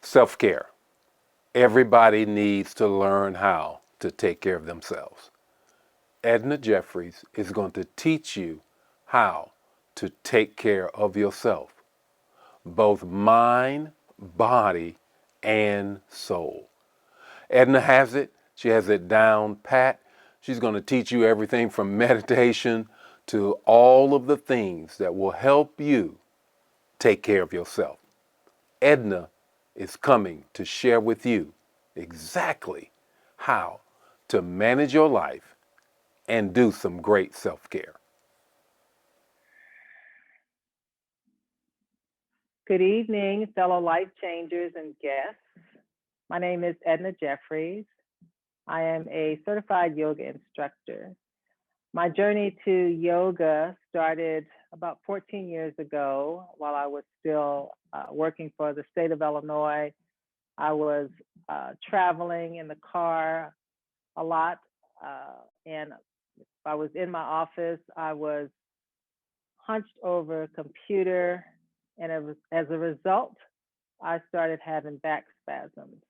Self-care. Everybody needs to learn how to take care of themselves. Edna Jeffries is going to teach you how to take care of yourself, both mind, body, and soul. Edna has it. She has it down pat. She's going to teach you everything from meditation to all of the things that will help you take care of yourself. Edna is coming to share with you exactly how to manage your life and do some great self-care. Good evening, fellow life changers and guests. My name is Edna Jeffries. I am a certified yoga instructor. My journey to yoga started about 14 years ago while I was still working for the state of Illinois. I was traveling in the car a lot, and if I was in my office, I was hunched over a computer, and as a result, I started having back spasms.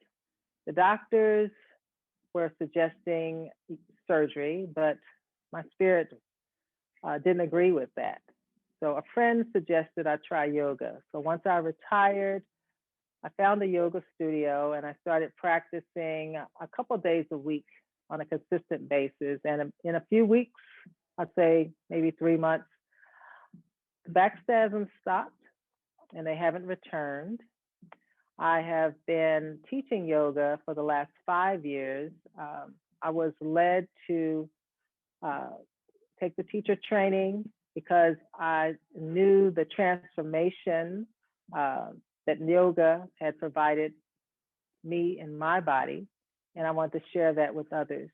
The doctors were suggesting surgery, but my spirit didn't agree with that. So a friend suggested I try yoga. So once I retired, I found a yoga studio and I started practicing a couple of days a week on a consistent basis. And in a few weeks, I'd say maybe 3 months, the back spasms stopped and they haven't returned. I have been teaching yoga for the last 5 years. I was led to uh, take the teacher training because I knew the transformation uh, that yoga had provided me and my body, and I want to share that with others.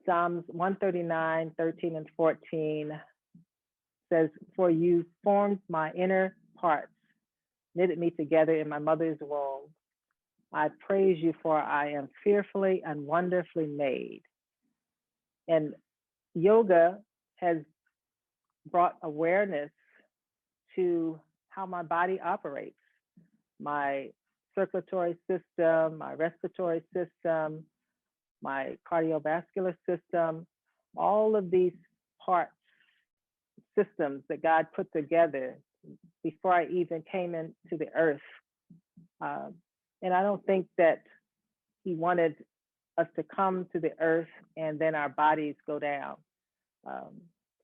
Psalms 139, 13, and 14 says, "For you formed my inner parts, knitted me together in my mother's womb. I praise you, for I am fearfully and wonderfully made." And yoga has brought awareness to how my body operates, my circulatory system, my respiratory system, my cardiovascular system, all of these parts, systems that God put together before I even came into the earth. Um, and I don't think that He wanted us to come to the earth and then our bodies go down. Um,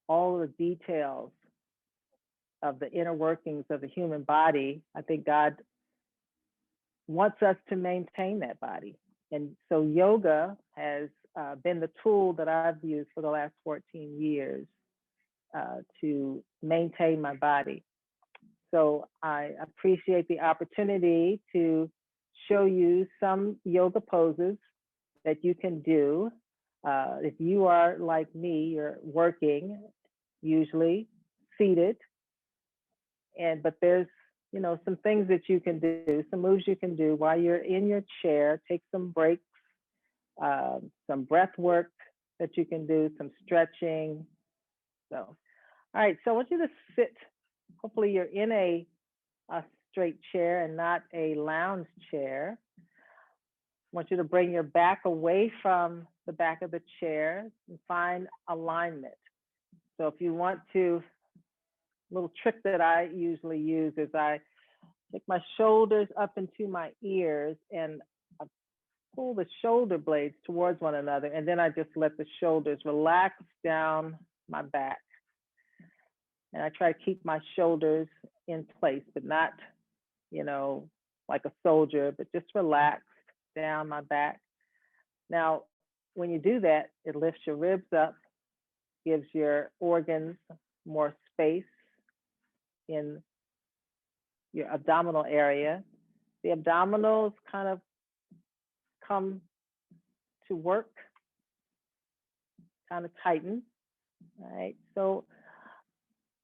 all the details of the inner workings of the human body, I think God wants us to maintain that body. And so yoga has been the tool that I've used for the last 14 years to maintain my body. So I appreciate the opportunity to show you some yoga poses that you can do. If you are like me, you're working, usually seated, and but there's some things that you can do, some moves you can do while you're in your chair. Take some breaks, some breath work that you can do, some stretching. So, all right. So I want you to sit. Hopefully, you're in a straight chair and not a lounge chair. I want you to bring your back away from the back of the chair and find alignment. So if you want to, a little trick that I usually use is I take my shoulders up into my ears and I pull the shoulder blades towards one another, and then I just let the shoulders relax down my back. And I try to keep my shoulders in place, but not, you know, like a soldier, but just relaxed down my back. Now, when you do that, it lifts your ribs up, gives your organs more space in your abdominal area. The abdominals kind of come to work, kind of tighten. All right. So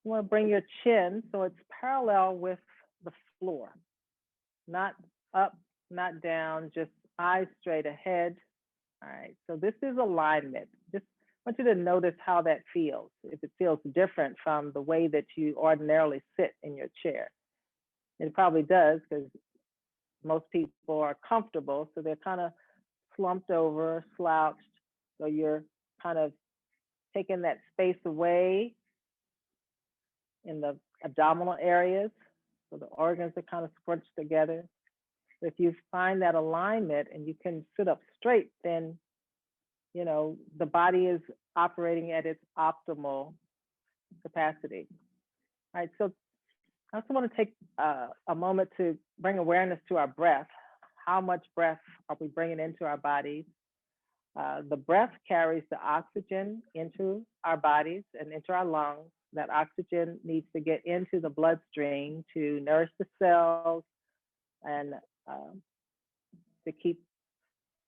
you want to bring your chin so it's parallel with the floor, not up, not down, just eyes straight ahead. All right. So this is alignment. Just want you to notice how that feels. If it feels different from the way that you ordinarily sit in your chair. It probably does, because most people are comfortable, so they're kind of slumped over, slouched. So you're kind of taking that space away in the abdominal areas. So the organs are kind of scrunched together. If you find that alignment and you can sit up straight, then the body is operating at its optimal capacity. All right, so I also want to take a moment to bring awareness to our breath. How much breath are we bringing into our bodies? The breath carries the oxygen into our bodies and into our lungs. That oxygen needs to get into the bloodstream to nourish the cells and to keep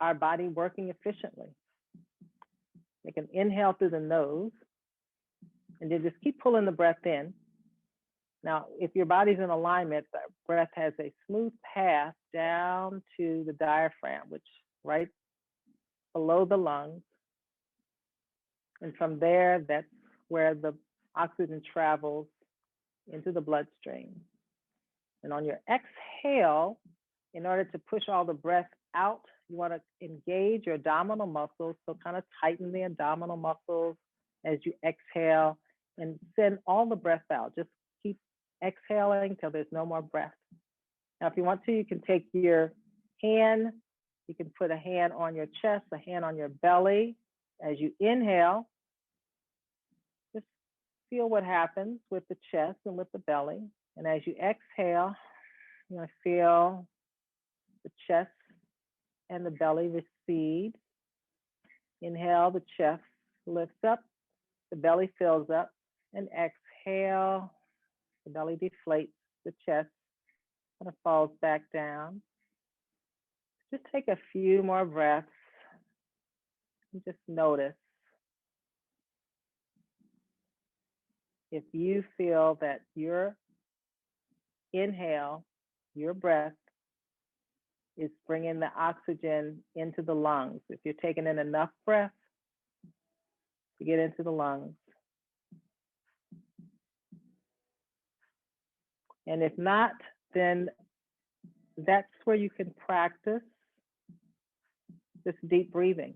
our body working efficiently. You can inhale through the nose and then just keep pulling the breath in. Now, if your body's in alignment, the breath has a smooth path down to the diaphragm, which right below the lungs. And from there, that's where the oxygen travels into the bloodstream. And on your exhale, in order to push all the breath out, you want to engage your abdominal muscles. So kind of tighten the abdominal muscles as you exhale and send all the breath out. Just keep exhaling till there's no more breath. Now, if you want to, you can take your hand, you can put a hand on your chest, a hand on your belly. As you inhale, just feel what happens with the chest and with the belly. And as you exhale, you're going to feel the chest and the belly recede. Inhale, the chest lifts up, the belly fills up, and exhale, the belly deflates, the chest kind of falls back down. Just take a few more breaths and just notice. If you feel that your inhale, your breath, is bringing the oxygen into the lungs, if you're taking in enough breath to get into the lungs. And if not, then that's where you can practice this deep breathing.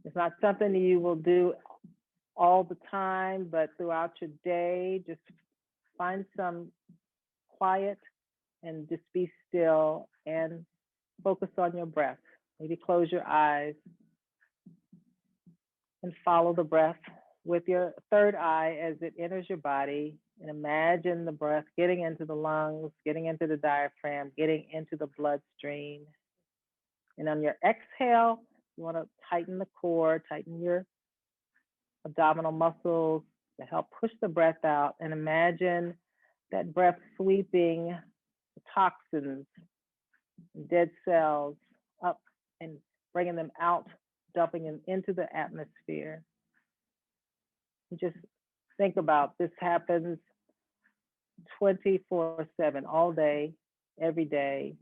It's not something you will do all the time, but throughout your day, just find some quiet and just be still and focus on your breath. Maybe close your eyes and follow the breath with your third eye as it enters your body, and imagine the breath getting into the lungs, getting into the diaphragm, getting into the bloodstream. And on your exhale, you want to tighten the core, tighten your abdominal muscles to help push the breath out, and imagine that breath sweeping the toxins, dead cells up and bringing them out, dumping them into the atmosphere. And just think about this happens 24/7, all day, every day.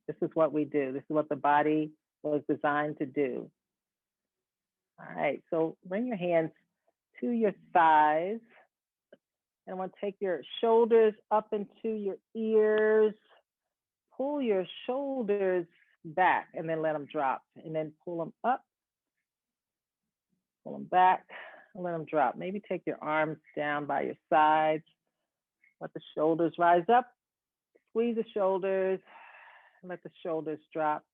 This is what we do. This is what the body was designed to do. All right, so bring your hands to your thighs. And I want to take your shoulders up into your ears. Pull your shoulders back and then let them drop. And then pull them up, pull them back, and let them drop. Maybe take your arms down by your sides. Let the shoulders rise up. Squeeze the shoulders. And let the shoulders drop.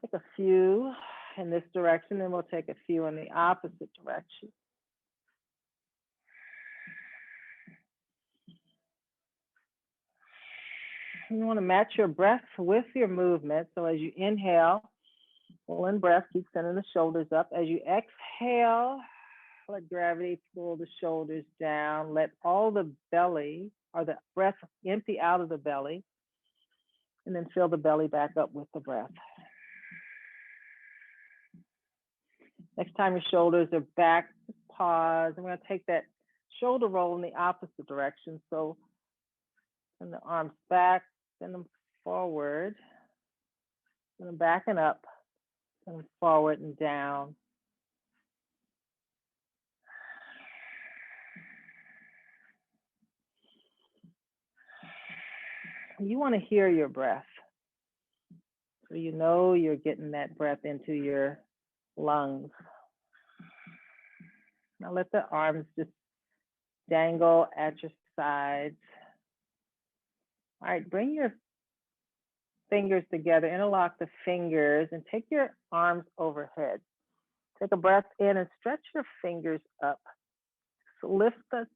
Take a few in this direction, and we'll take a few in the opposite direction. You want to match your breath with your movement. So as you inhale, pull in breath, keep sending the shoulders up. As you exhale, let gravity pull the shoulders down. Let all the belly or the breath empty out of the belly. And then fill the belly back up with the breath. Next time your shoulders are back, just pause. I'm going to take that shoulder roll in the opposite direction. So send the arms back, send them forward, send them back and up, send them forward and down. You want to hear your breath. So you know you're getting that breath into your lungs. Now let the arms just dangle at your sides. All right, bring your fingers together, interlock the fingers, and take your arms overhead. Take a breath in and stretch your fingers up. So lift the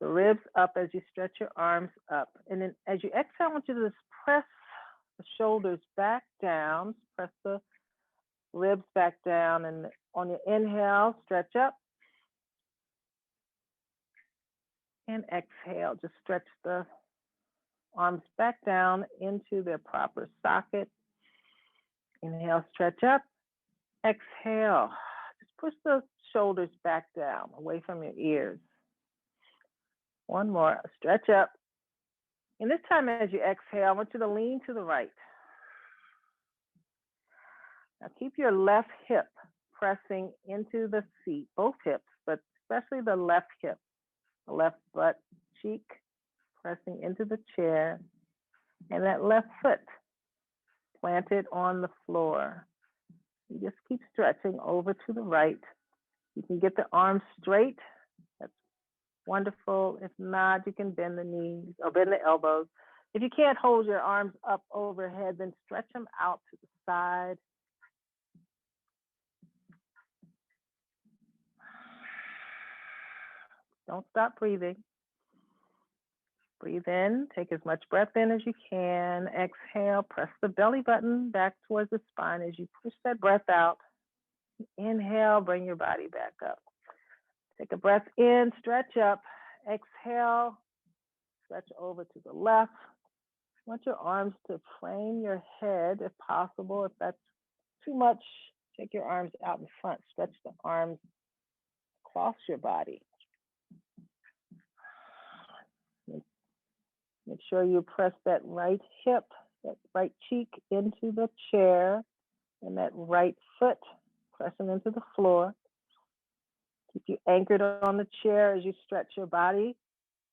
ribs up as you stretch your arms up. And then as you exhale, I want you to just press the shoulders back down, press the ribs back down, and on your inhale, stretch up. And exhale, just stretch the arms back down into their proper socket. Inhale, stretch up. Exhale, just push the shoulders back down, away from your ears. One more, stretch up. And this time as you exhale, I want you to lean to the right. Now keep your left hip pressing into the seat, both hips, but especially the left hip, the left butt cheek pressing into the chair, and that left foot planted on the floor. You just keep stretching over to the right. You can get the arms straight. That's wonderful. If not, you can bend the knees or bend the elbows. If you can't hold your arms up overhead, then stretch them out to the side. Don't stop breathing. Breathe in, take as much breath in as you can. Exhale, press the belly button back towards the spine as you push that breath out. Inhale, bring your body back up. Take a breath in, stretch up. Exhale, stretch over to the left. I want your arms to frame your head if possible. If that's too much, take your arms out in front. Stretch the arms across your body. Make sure you press that right hip, that right cheek into the chair, and that right foot pressing into the floor. Keep you anchored on the chair as you stretch your body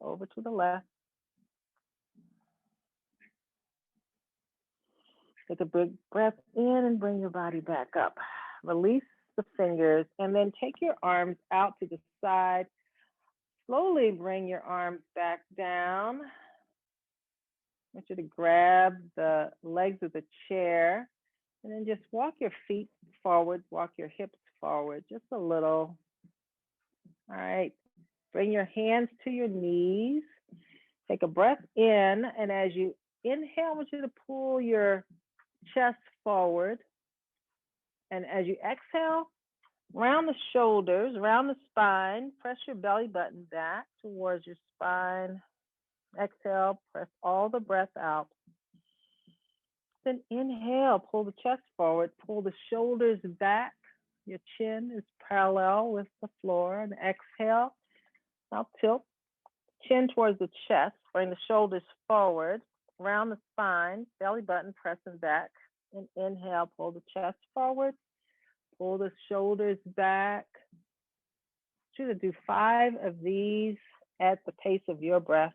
over to the left. Take a big breath in and bring your body back up. Release the fingers and then take your arms out to the side. Slowly bring your arms back down. I want you to grab the legs of the chair and then just walk your feet forward, walk your hips forward just a little. All right, bring your hands to your knees. Take a breath in, and as you inhale, I want you to pull your chest forward. And as you exhale, round the shoulders, round the spine, press your belly button back towards your spine. Exhale, press all the breath out. Then inhale, pull the chest forward, pull the shoulders back. Your chin is parallel with the floor. And exhale, now tilt chin towards the chest, bring the shoulders forward, round the spine, belly button pressing back. And inhale, pull the chest forward, pull the shoulders back. I want you to do 5 of these at the pace of your breath.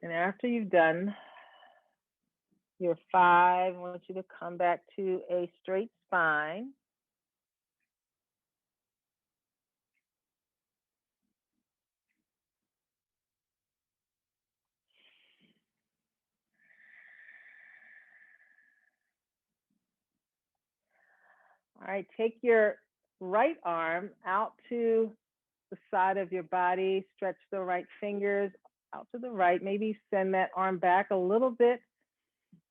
And after you've done your 5, I want you to come back to a straight spine. All right, take your right arm out to the side of your body, stretch the right fingers out to the right, maybe send that arm back a little bit.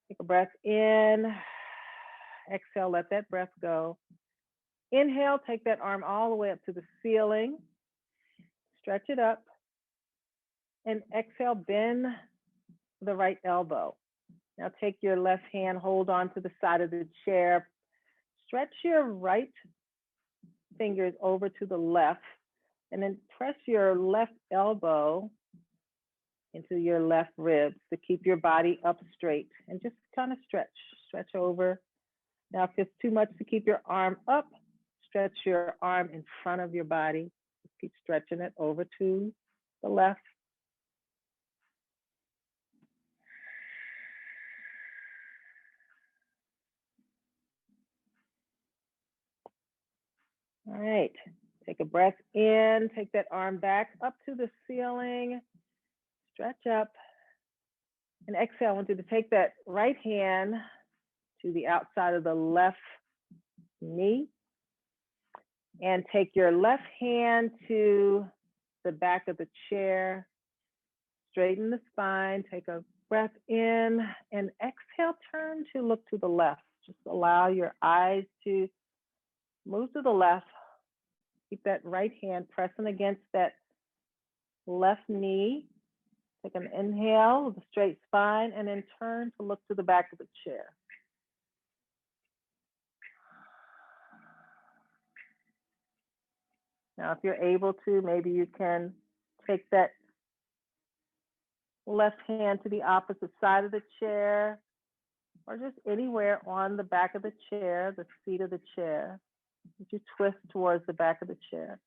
Take a breath in, exhale, let that breath go. Inhale, take that arm all the way up to the ceiling, stretch it up, and exhale, bend the right elbow. Now take your left hand, hold on to the side of the chair. Stretch your right fingers over to the left, and then press your left elbow into your left ribs to keep your body up straight, and just kind of stretch over. Now, if it's too much to keep your arm up, stretch your arm in front of your body. Just keep stretching it over to the left. All right, take a breath in, take that arm back up to the ceiling, stretch up, and exhale. I want you to take that right hand to the outside of the left knee, and take your left hand to the back of the chair, straighten the spine, take a breath in, and exhale, turn to look to the left. Just allow your eyes to move to the left. Keep that right hand pressing against that left knee. Take an inhale with a straight spine, and then turn to look to the back of the chair. Now, if you're able to, maybe you can take that left hand to the opposite side of the chair, or just anywhere on the back of the chair, the seat of the chair. You twist towards the back of the chair.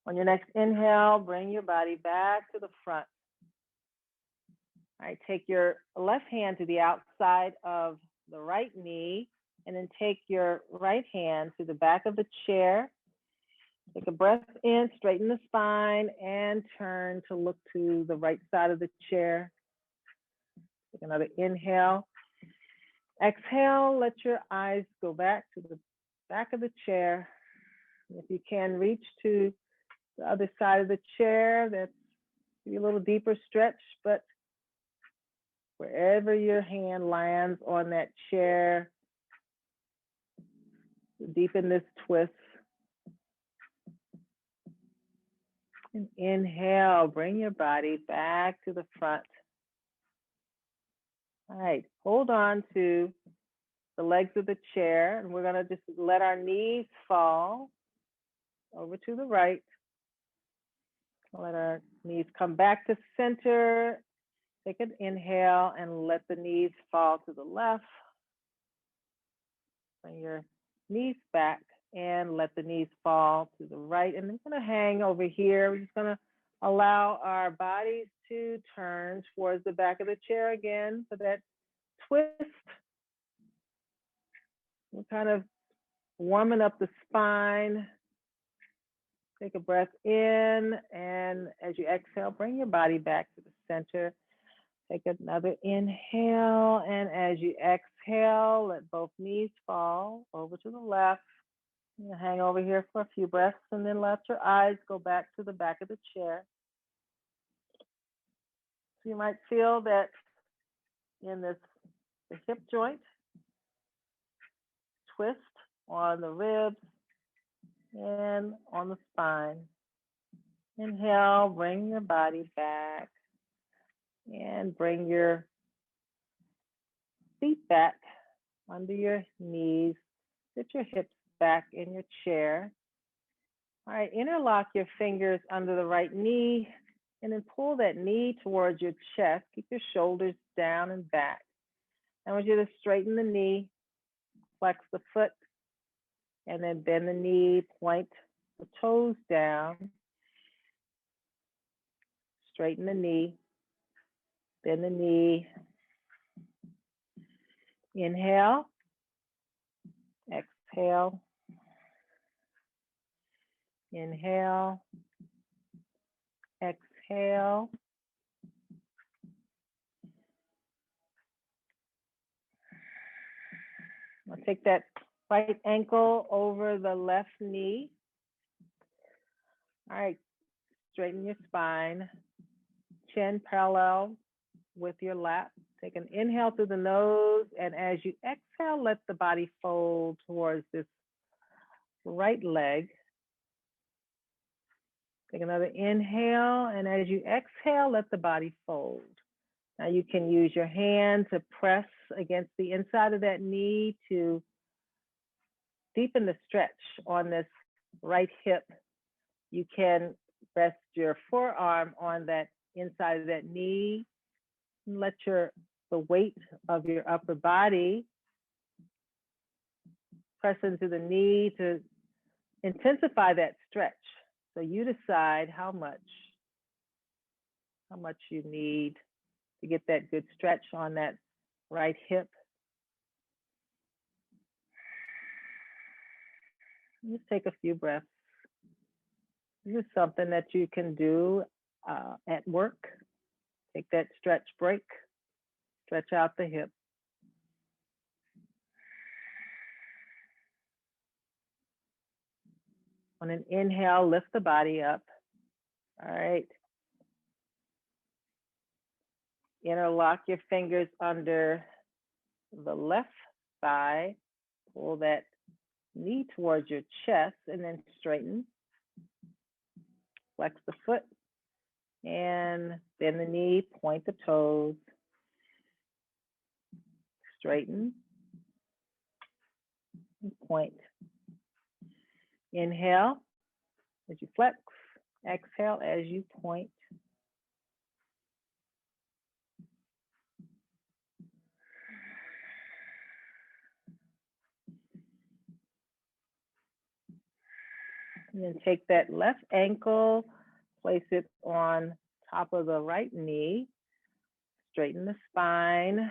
On your next inhale, bring your body back to the front. All right, take your left hand to the outside of the right knee, and then take your right hand to the back of the chair. Take a breath in, straighten the spine, and turn to look to the right side of the chair. Take another inhale. Exhale, let your eyes go back to the back of the chair. If you can, reach to the other side of the chair. That's a little deeper stretch, but wherever your hand lands on that chair, deepen this twist. And inhale, bring your body back to the front. All right, hold on to the legs of the chair, and we're gonna just let our knees fall over to the right. Let our knees come back to center. Take an inhale and let the knees fall to the left. Bring your knees back and let the knees fall to the right. And we're gonna hang over here. We're just gonna allow our bodies to turn towards the back of the chair again for that twist. We're kind of warming up the spine. Take a breath in, and as you exhale, bring your body back to the center. Take another inhale, and as you exhale, let both knees fall over to the left. You hang over here for a few breaths, and then let your eyes go back to the back of the chair. So you might feel that in the hip joint, twist on the ribs and on the spine. Inhale, bring your body back, and bring your feet back under your knees. Sit your hips back in your chair. All right, interlock your fingers under the right knee, and then pull that knee towards your chest. Keep your shoulders down and back. I want you to straighten the knee, flex the foot, and then bend the knee, point the toes down. Straighten the knee, bend the knee. Inhale, exhale. Inhale, exhale. I'll take that right ankle over the left knee. All right, straighten your spine, chin parallel with your lap. Take an inhale through the nose, and as you exhale, let the body fold towards this right leg. Take another inhale, and as you exhale, let the body fold. Now you can use your hand to press against the inside of that knee to deepen the stretch on this right hip. You can rest your forearm on that inside of that knee and let the weight of your upper body press into the knee to intensify that stretch. So you decide how much you need to get that good stretch on that right hip. Just take a few breaths. This is something that you can do at work. Take that stretch break, stretch out the hip. On an inhale, lift the body up. All right. Interlock your fingers under the left thigh. Pull that knee towards your chest and then straighten. Flex the foot and bend the knee, point the toes. Straighten and point. Inhale as you flex. Exhale as you point. And then take that left ankle, place it on top of the right knee. Straighten the spine.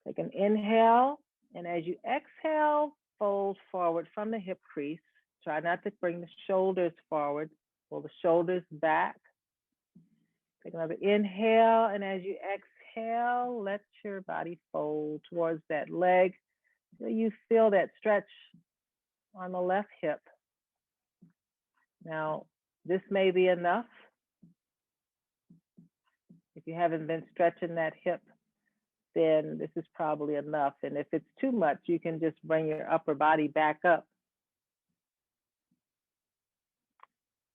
Take an inhale, and as you exhale, fold forward from the hip crease. Try not to bring the shoulders forward. Pull the shoulders back. Take another inhale, and as you exhale, let your body fold towards that leg till you feel that stretch on the left hip. Now, this may be enough. If you haven't been stretching that hip, then this is probably enough. And if it's too much, you can just bring your upper body back up.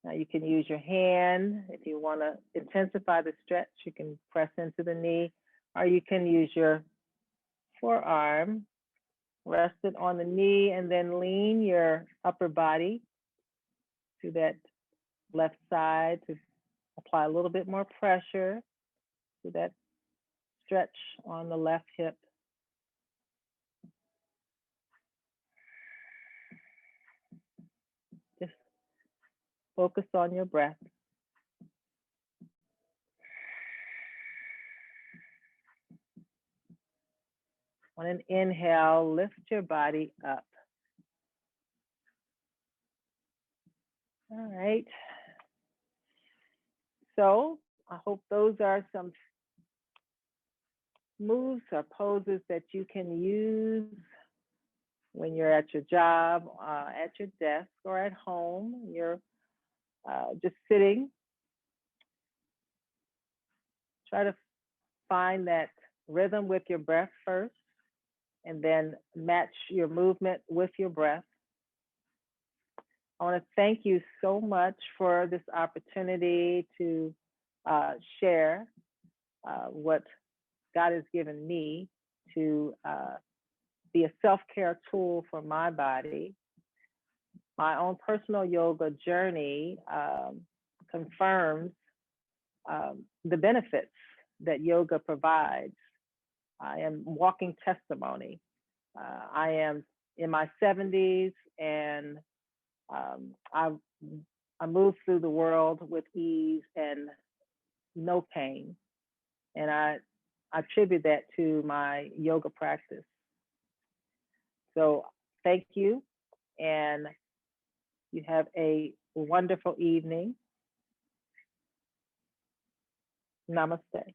Now you can use your hand. If you want to intensify the stretch, you can press into the knee, or you can use your forearm, rest it on the knee, and then lean your upper body to that left side to apply a little bit more pressure to that stretch on the left hip. Just focus on your breath. On an inhale, lift your body up. All right. So I hope those are some moves or poses that you can use when you're at your job, at your desk, or at home. You're just sitting. Try to find that rhythm with your breath first, and then match your movement with your breath. I want to thank you so much for this opportunity to share what God has given me to be a self-care tool for my body. My own personal yoga journey confirms the benefits that yoga provides. I am walking testimony. I am in my 70s, and I move through the world with ease and no pain. And I attribute that to my yoga practice. So thank you, and you have a wonderful evening. Namaste.